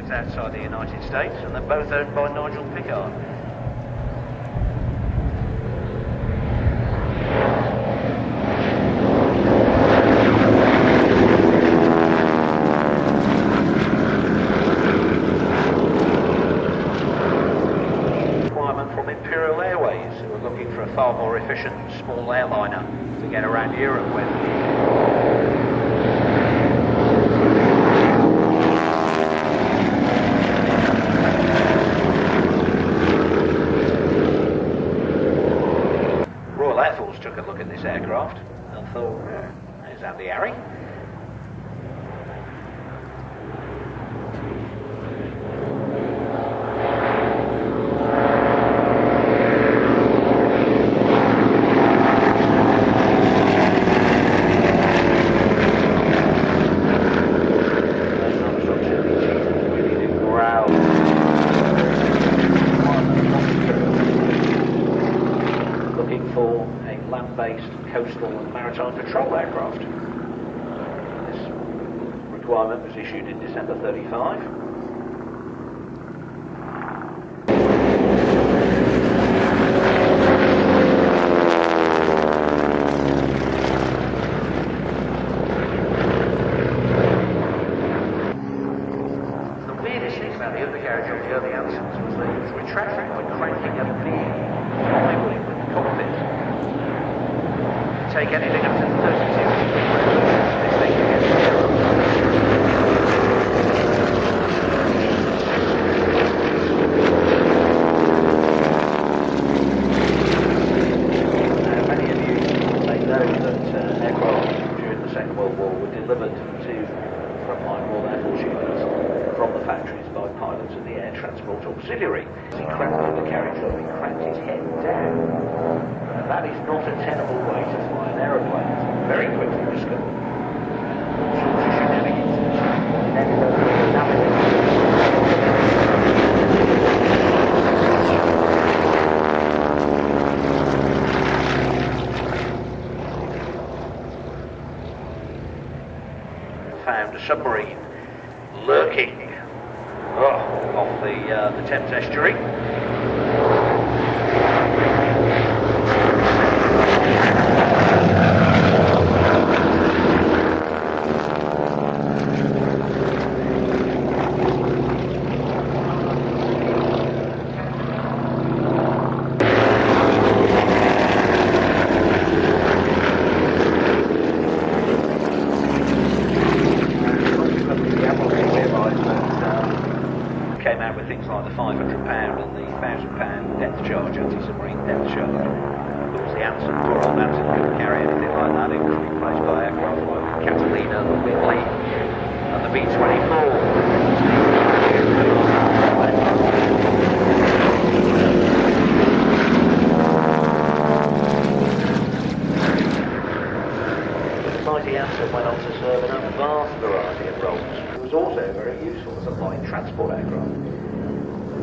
executives outside the United States, and they're both owned by Nigel Pickard. Who are looking for a far more efficient small airliner to get around Europe with. Royal Air Force took a look at this aircraft and thought, there's Andy Harry. For a land-based coastal and maritime patrol aircraft. This requirement was issued in December 35. The weirdest thing about the undercarriage of the early Ansons was that it was retracted by cranking a big flywheel with the cockpit. Take anything up to 32 revolutions, this thing can get zero. Now, many of you may know that aircraft during the Second World War were delivered to frontline Royal Air Force units from the factories by pilots of the Air Transport Auxiliary. He cracked the carriage up, he cracked his head down. That is not a tenable way to fly an aeroplane. It's very quickly discovered. Found a submarine lurking off the Thames estuary. Came out with things like the £500 and the £1,000 depth charge, anti-submarine depth charge. There was the Anson, poor old Anson couldn't carry anything like that. It was replaced by aircraft like Catalina, the Woodley, and the B-24. The mighty Anson went on to serve in a vast variety of roles. It was also very useful as a light transport aircraft.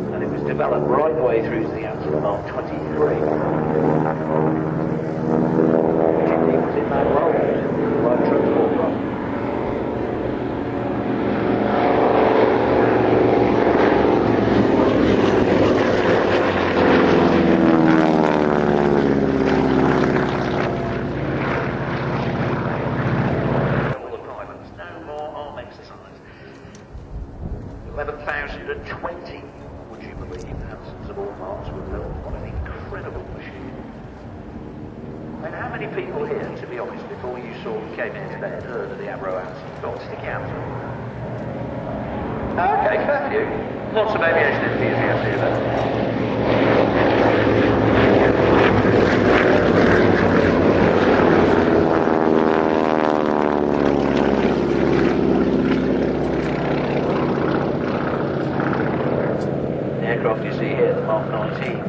And it was developed right the way through to the Anson Mark 23. It was in that role, light transport role. All the pilots, no more arm exercise. 11,020. Would you believe Ansons of all marks were built? What an incredible machine. I mean, how many people here, to be honest, before you came here today and heard of the Avro Anson, got stick out? Okay, fair few. Lots of aviation enthusiasts here then. Aircraft you see here, the Mark 19.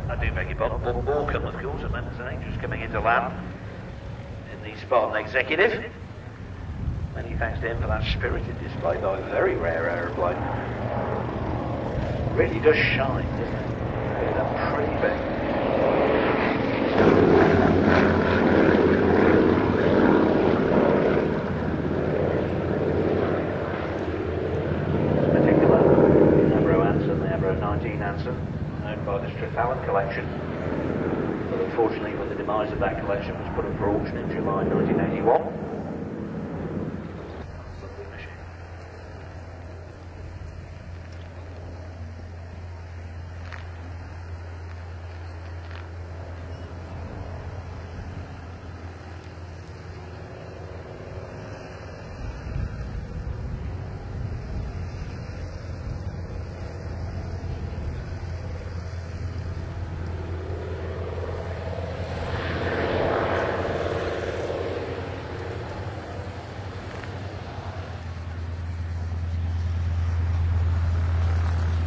I do beg your pardon, Bob Morecambe, of course, a men's just coming into land in the Spartan Executive. Many thanks to him for that spirited display by a very rare aeroplane. Really does shine, doesn't it? pretty big. This particular Avro Anson, the Avro 19 Anson, owned by the Allen collection. But unfortunately, with the demise of that collection, was put up for auction in July 1981. Lovely machine.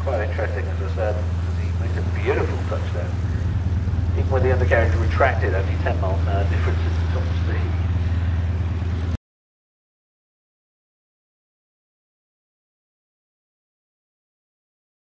Quite interesting, as I said, he makes a beautiful touchdown. Even with the undercarriage retracted, only 10 miles an hour difference in the top